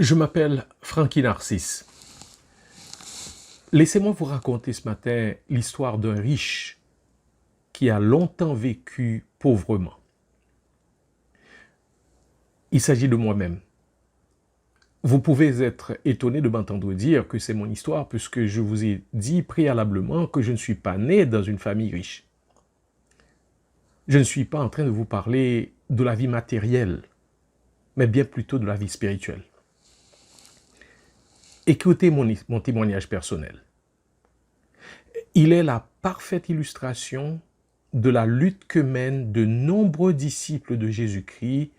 Je m'appelle Frankie Narcisse. Laissez-moi vous raconter ce matin l'histoire d'un riche qui a longtemps vécu pauvrement. Il s'agit de moi-même. Vous pouvez être étonné de m'entendre dire que c'est mon histoire puisque je vous ai dit préalablement que je ne suis pas né dans une famille riche. Je ne suis pas en train de vous parler de la vie matérielle, mais bien plutôt de la vie spirituelle. Écoutez mon témoignage personnel. Il est la parfaite illustration de la lutte que mènent de nombreux disciples de Jésus-Christ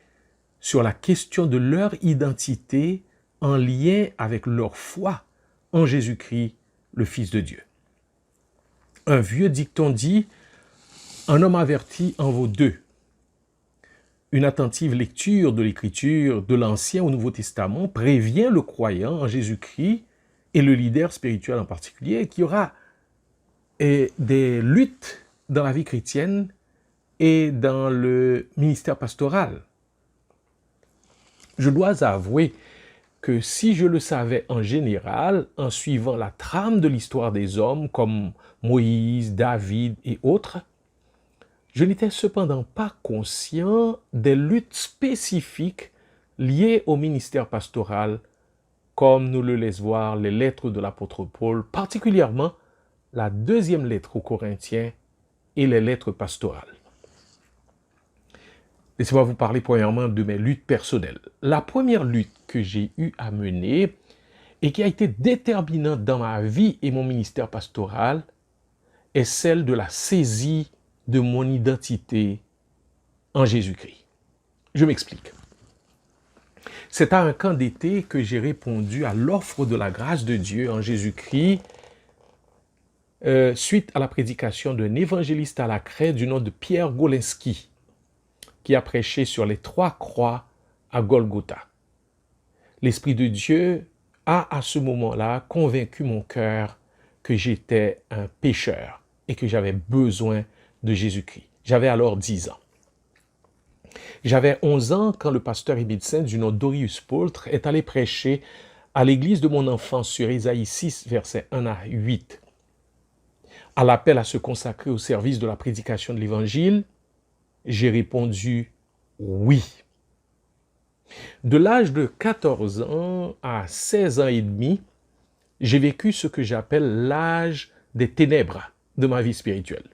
sur la question de leur identité en lien avec leur foi en Jésus-Christ, le Fils de Dieu. Un vieux dicton dit « Un homme averti en vaut deux ». Une attentive lecture de l'Écriture de l'Ancien au Nouveau Testament prévient le croyant en Jésus-Christ et le leader spirituel en particulier qu'il y aura des luttes dans la vie chrétienne et dans le ministère pastoral. Je dois avouer que si je le savais en général, en suivant la trame de l'histoire des hommes comme Moïse, David et autres, je n'étais cependant pas conscient des luttes spécifiques liées au ministère pastoral, comme nous le laissent voir les lettres de l'apôtre Paul, particulièrement la deuxième lettre aux Corinthiens et les lettres pastorales. Laissez-moi vous parler premièrement de mes luttes personnelles. La première lutte que j'ai eu à mener et qui a été déterminante dans ma vie et mon ministère pastoral est celle de la saisie de mon identité en Jésus-Christ. Je m'explique. C'est à un camp d'été que j'ai répondu à l'offre de la grâce de Dieu en Jésus-Christ suite à la prédication d'un évangéliste à la craie du nom de Pierre Golinski, qui a prêché sur les 3 croix à Golgotha. L'Esprit de Dieu a à ce moment-là convaincu mon cœur que j'étais un pécheur et que j'avais besoin de Jésus-Christ. J'avais alors 10 ans. J'avais 11 ans quand le pasteur et médecin du nom Dorius Poultre est allé prêcher à l'église de mon enfance sur Ésaïe 6, versets 1 à 8. À l'appel à se consacrer au service de la prédication de l'Évangile, j'ai répondu oui. De l'âge de 14 ans à 16 ans et demi, j'ai vécu ce que j'appelle l'âge des ténèbres de ma vie spirituelle.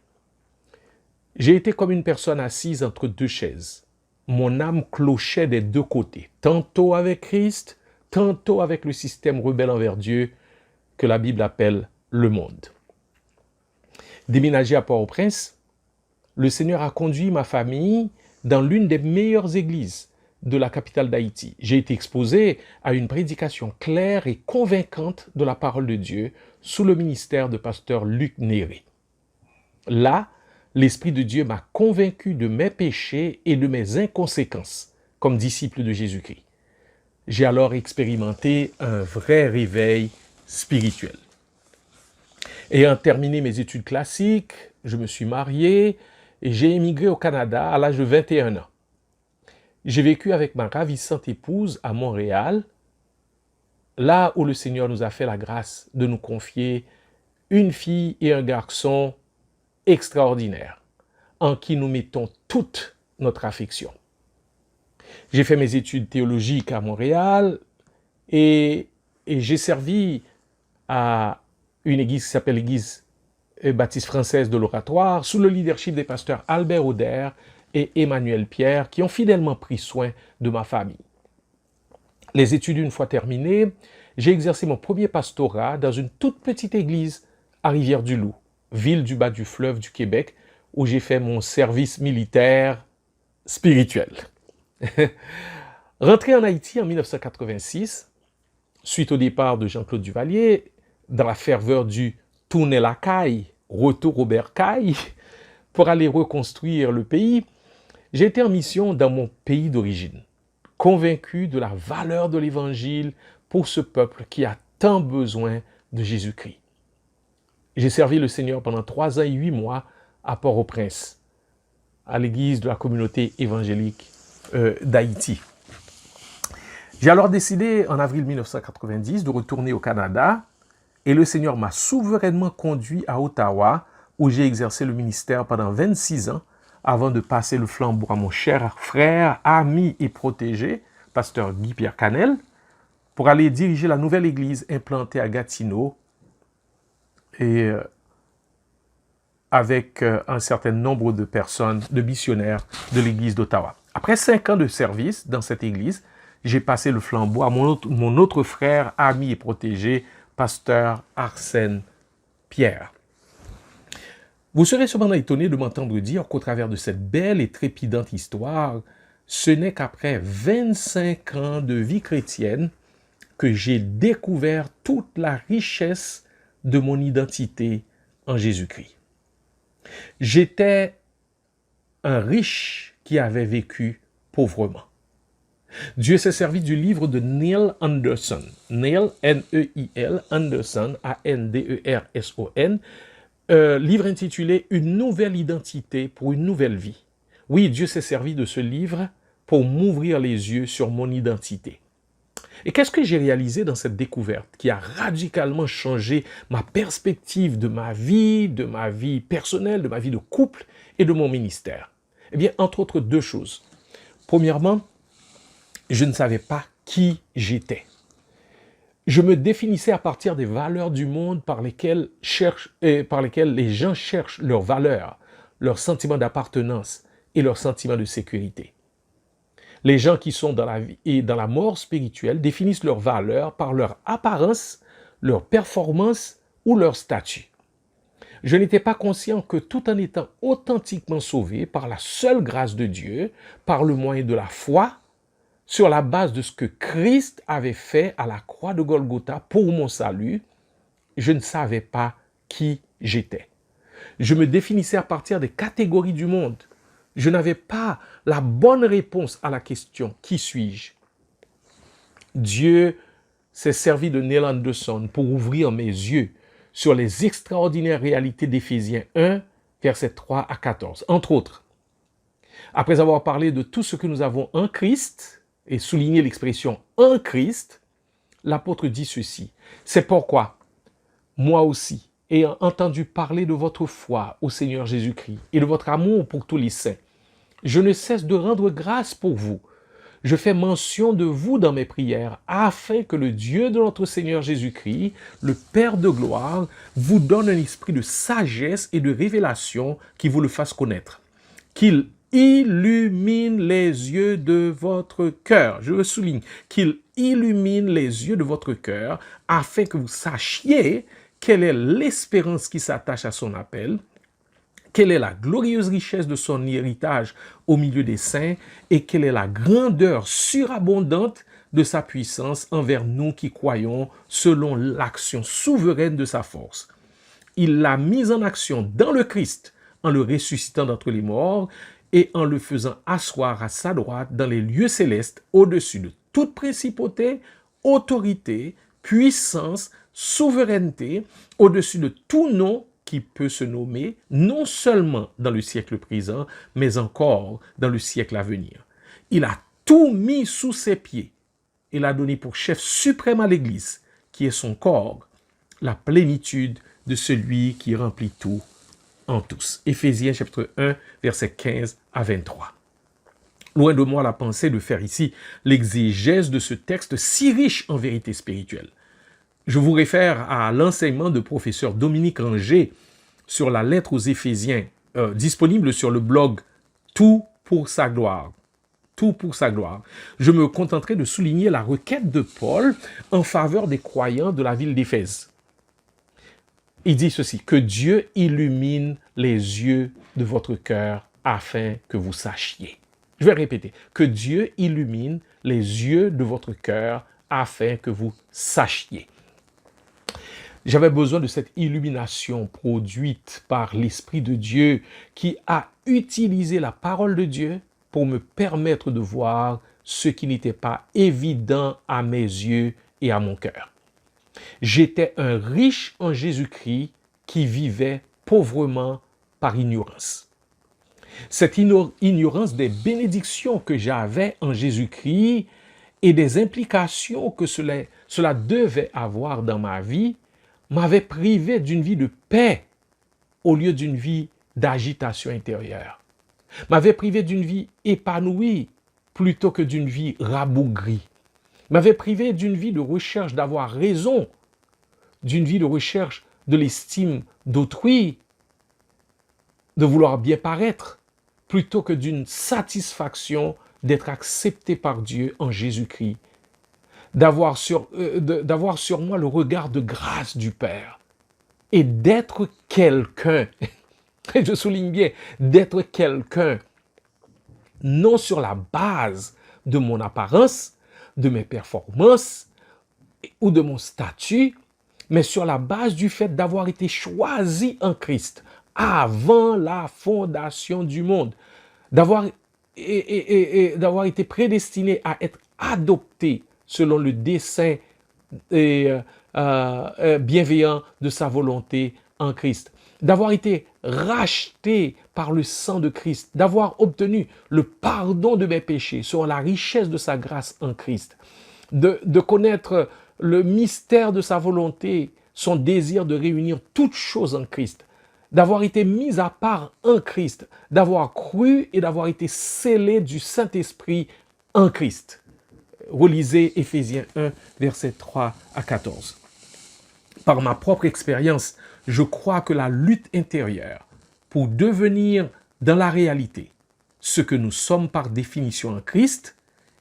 J'ai été comme une personne assise entre 2 chaises. Mon âme clochait des 2 côtés, tantôt avec Christ, tantôt avec le système rebelle envers Dieu que la Bible appelle le monde. Déménagé à Port-au-Prince, le Seigneur a conduit ma famille dans l'une des meilleures églises de la capitale d'Haïti. J'ai été exposé à une prédication claire et convaincante de la parole de Dieu sous le ministère de pasteur Luc Néré. Là, l'Esprit de Dieu m'a convaincu de mes péchés et de mes inconséquences comme disciple de Jésus-Christ. J'ai alors expérimenté un vrai réveil spirituel. Ayant terminé mes études classiques, je me suis marié et j'ai émigré au Canada à l'âge de 21 ans. J'ai vécu avec ma ravissante épouse à Montréal, là où le Seigneur nous a fait la grâce de nous confier une fille et un garçon extraordinaires, en qui nous mettons toute notre affection. J'ai fait mes études théologiques à Montréal et j'ai servi à une église qui s'appelle l'église baptiste française de l'Oratoire, sous le leadership des pasteurs Albert Auder et Emmanuel Pierre, qui ont fidèlement pris soin de ma famille. Les études une fois terminées, j'ai exercé mon premier pastorat dans une toute petite église à Rivière-du-Loup, ville du bas du fleuve du Québec, où j'ai fait mon service militaire spirituel. Rentré en Haïti en 1986, suite au départ de Jean-Claude Duvalier, dans la ferveur du « tourner la caille », retour au bercail, pour aller reconstruire le pays, j'ai été en mission dans mon pays d'origine, convaincu de la valeur de l'Évangile pour ce peuple qui a tant besoin de Jésus-Christ. J'ai servi le Seigneur pendant 3 ans et 8 mois à Port-au-Prince, à l'église de la communauté évangélique d'Haïti. J'ai alors décidé, en avril 1990, de retourner au Canada et le Seigneur m'a souverainement conduit à Ottawa, où j'ai exercé le ministère pendant 26 ans avant de passer le flambeau à mon cher frère, ami et protégé, pasteur Guy-Pierre Canel, pour aller diriger la nouvelle église implantée à Gatineau et avec un certain nombre de personnes, de missionnaires de l'église d'Ottawa. Après 5 ans de service dans cette église, j'ai passé le flambeau à mon autre frère, ami et protégé, pasteur Arsène Pierre. Vous serez cependant étonné de m'entendre dire qu'au travers de cette belle et trépidante histoire, ce n'est qu'après 25 ans de vie chrétienne que j'ai découvert toute la richesse de mon identité en Jésus-Christ. J'étais un riche qui avait vécu pauvrement. Dieu s'est servi du livre de Neil Anderson. Neil, N-E-I-L, Anderson, A-N-D-E-R-S-O-N, livre intitulé « Une nouvelle identité pour une nouvelle vie ». Oui, Dieu s'est servi de ce livre pour m'ouvrir les yeux sur mon identité. Et qu'est-ce que j'ai réalisé dans cette découverte qui a radicalement changé ma perspective de ma vie personnelle, de ma vie de couple et de mon ministère? Eh bien, entre autres, 2 choses. Premièrement, je ne savais pas qui j'étais. Je me définissais à partir des valeurs du monde par lesquelles les gens cherchent leurs valeurs, leur sentiment d'appartenance et leur sentiment de sécurité. Les gens qui sont dans la vie et dans la mort spirituelle définissent leurs valeurs par leur apparence, leur performance ou leur statut. Je n'étais pas conscient que tout en étant authentiquement sauvé par la seule grâce de Dieu, par le moyen de la foi, sur la base de ce que Christ avait fait à la croix de Golgotha pour mon salut, je ne savais pas qui j'étais. Je me définissais à partir des catégories du monde. Je n'avais pas la bonne réponse à la question « Qui suis-je » Dieu s'est servi de Neil Anderson pour ouvrir mes yeux sur les extraordinaires réalités d'Éphésiens 1, versets 3 à 14. Entre autres, après avoir parlé de tout ce que nous avons en Christ, et souligné l'expression « en Christ », l'apôtre dit ceci. « C'est pourquoi, moi aussi, ayant entendu parler de votre foi au Seigneur Jésus-Christ et de votre amour pour tous les saints, je ne cesse de rendre grâce pour vous. Je fais mention de vous dans mes prières, afin que le Dieu de notre Seigneur Jésus-Christ, le Père de gloire, vous donne un esprit de sagesse et de révélation qui vous le fasse connaître. Qu'il illumine les yeux de votre cœur. Je le souligne, qu'il illumine les yeux de votre cœur, afin que vous sachiez quelle est l'espérance qui s'attache à son appel, quelle est la glorieuse richesse de son héritage au milieu des saints et quelle est la grandeur surabondante de sa puissance envers nous qui croyons selon l'action souveraine de sa force. Il l'a mise en action dans le Christ en le ressuscitant d'entre les morts et en le faisant asseoir à sa droite dans les lieux célestes au-dessus de toute principauté, autorité, puissance, souveraineté, au-dessus de tout nom qui peut se nommer, non seulement dans le siècle présent, mais encore dans le siècle à venir. Il a tout mis sous ses pieds et l'a donné pour chef suprême à l'Église, qui est son corps, la plénitude de celui qui remplit tout en tous. Éphésiens chapitre 1, versets 15 à 23. Loin de moi la pensée de faire ici l'exégèse de ce texte si riche en vérité spirituelle. Je vous réfère à l'enseignement de professeur Dominique Ranger sur la lettre aux Éphésiens, disponible sur le blog Tout pour sa gloire. Tout pour sa gloire. Je me contenterai de souligner la requête de Paul en faveur des croyants de la ville d'Éphèse. Il dit ceci, que Dieu illumine les yeux de votre cœur afin que vous sachiez. Je vais répéter, que Dieu illumine les yeux de votre cœur afin que vous sachiez. J'avais besoin de cette illumination produite par l'Esprit de Dieu qui a utilisé la parole de Dieu pour me permettre de voir ce qui n'était pas évident à mes yeux et à mon cœur. J'étais un riche en Jésus-Christ qui vivait pauvrement par ignorance. Cette ignorance des bénédictions que j'avais en Jésus-Christ et des implications que cela devait avoir dans ma vie m'avaient privé d'une vie de paix au lieu d'une vie d'agitation intérieure, m'avait privé d'une vie épanouie plutôt que d'une vie rabougrie, m'avait privé d'une vie de recherche d'avoir raison, d'une vie de recherche de l'estime d'autrui, de vouloir bien paraître, plutôt que d'une satisfaction d'être accepté par Dieu en Jésus-Christ, d'avoir sur moi le regard de grâce du Père et d'être quelqu'un, et je souligne bien, d'être quelqu'un, non sur la base de mon apparence, de mes performances ou de mon statut, mais sur la base du fait d'avoir été choisi en Christ avant la fondation du monde, d'avoir été prédestiné à être adopté selon le dessein bienveillant de sa volonté en Christ, d'avoir été racheté par le sang de Christ, d'avoir obtenu le pardon de mes péchés sur la richesse de sa grâce en Christ, de connaître le mystère de sa volonté, son désir de réunir toutes choses en Christ, d'avoir été mis à part en Christ, d'avoir cru et d'avoir été scellé du Saint-Esprit en Christ. Relisez Éphésiens 1, versets 3 à 14. Par ma propre expérience, je crois que la lutte intérieure pour devenir dans la réalité ce que nous sommes par définition en Christ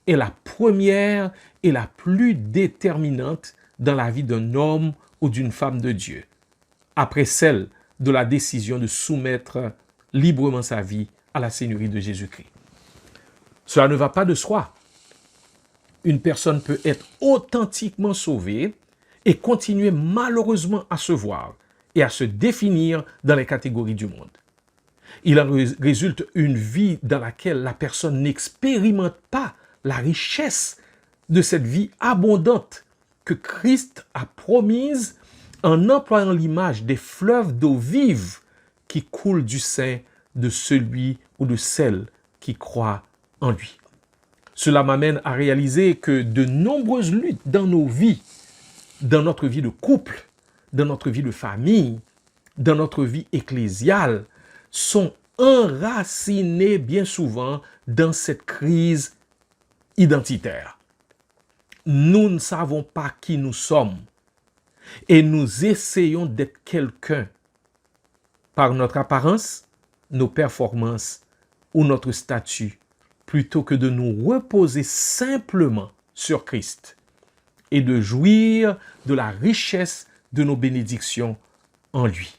est la première et la plus déterminante dans la vie d'un homme ou d'une femme de Dieu, après celle de la décision de soumettre librement sa vie à la Seigneurie de Jésus-Christ. Cela ne va pas de soi. Une personne peut être authentiquement sauvée et continuer malheureusement à se voir et à se définir dans les catégories du monde. Il en résulte une vie dans laquelle la personne n'expérimente pas la richesse de cette vie abondante que Christ a promise en employant l'image des fleuves d'eau vive qui coulent du sein de celui ou de celle qui croit en lui. Cela m'amène à réaliser que de nombreuses luttes dans nos vies, dans notre vie de couple, dans notre vie de famille, dans notre vie ecclésiale, sont enracinées bien souvent dans cette crise identitaire. Nous ne savons pas qui nous sommes et nous essayons d'être quelqu'un par notre apparence, nos performances ou notre statut, plutôt que de nous reposer simplement sur Christ et de jouir de la richesse de nos bénédictions en lui.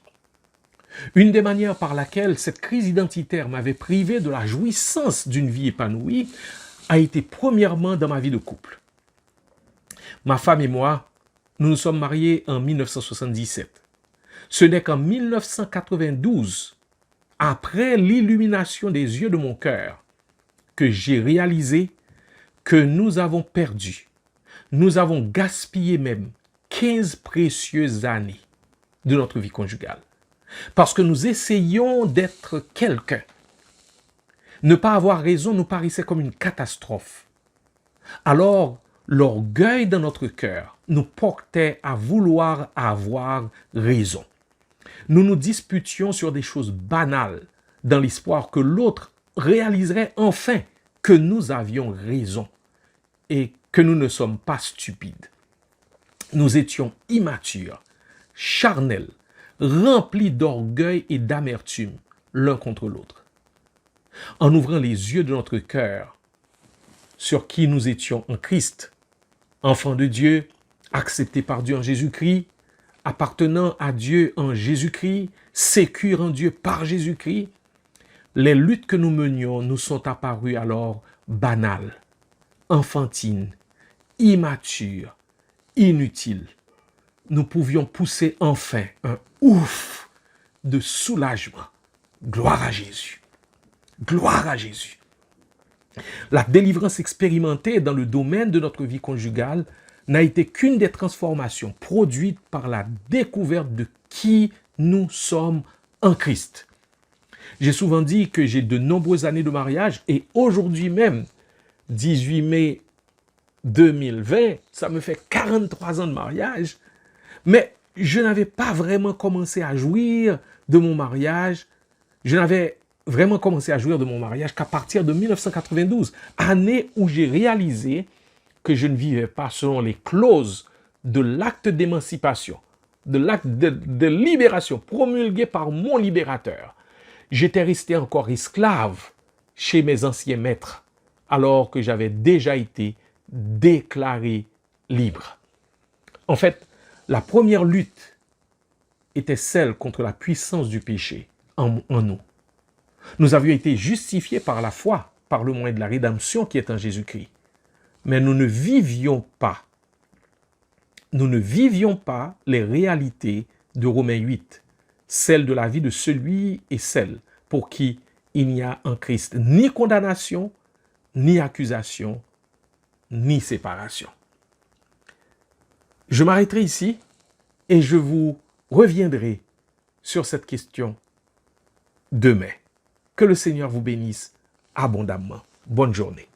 Une des manières par laquelle cette crise identitaire m'avait privé de la jouissance d'une vie épanouie a été premièrement dans ma vie de couple. Ma femme et moi, nous nous sommes mariés en 1977. Ce n'est qu'en 1992, après l'illumination des yeux de mon cœur, que j'ai réalisé que nous avons perdu, nous avons gaspillé même 15 précieuses années de notre vie conjugale. Parce que nous essayions d'être quelqu'un. Ne pas avoir raison nous paraissait comme une catastrophe. Alors, l'orgueil dans notre cœur nous portait à vouloir avoir raison. Nous nous disputions sur des choses banales, dans l'espoir que l'autre réaliserait enfin que nous avions raison et que nous ne sommes pas stupides. Nous étions immatures, charnels, remplis d'orgueil et d'amertume l'un contre l'autre. En ouvrant les yeux de notre cœur sur qui nous étions en Christ, enfants de Dieu, acceptés par Dieu en Jésus-Christ, appartenant à Dieu en Jésus-Christ, sécures en Dieu par Jésus-Christ, les luttes que nous menions nous sont apparues alors banales, enfantines, immatures, inutiles. Nous pouvions pousser enfin un ouf de soulagement. Gloire à Jésus. Gloire à Jésus. La délivrance expérimentée dans le domaine de notre vie conjugale n'a été qu'une des transformations produites par la découverte de qui nous sommes en Christ. J'ai souvent dit que j'ai de nombreuses années de mariage et aujourd'hui même, 18 mai 2020, ça me fait 43 ans de mariage, mais je n'avais pas vraiment commencé à jouir de mon mariage. Je n'avais vraiment commencé à jouir de mon mariage qu'à partir de 1992, année où j'ai réalisé que je ne vivais pas selon les clauses de l'acte d'émancipation, de l'acte de libération promulgué par mon libérateur. J'étais resté encore esclave chez mes anciens maîtres, alors que j'avais déjà été déclaré libre. En fait, la première lutte était celle contre la puissance du péché en nous. Nous avions été justifiés par la foi, par le moyen de la rédemption qui est en Jésus-Christ. Mais nous ne vivions pas les réalités de Romains 8, celles de la vie de celui et celle pour qui il n'y a en Christ ni condamnation, ni accusation, ni séparation. Je m'arrêterai ici et je vous reviendrai sur cette question demain. Que le Seigneur vous bénisse abondamment. Bonne journée.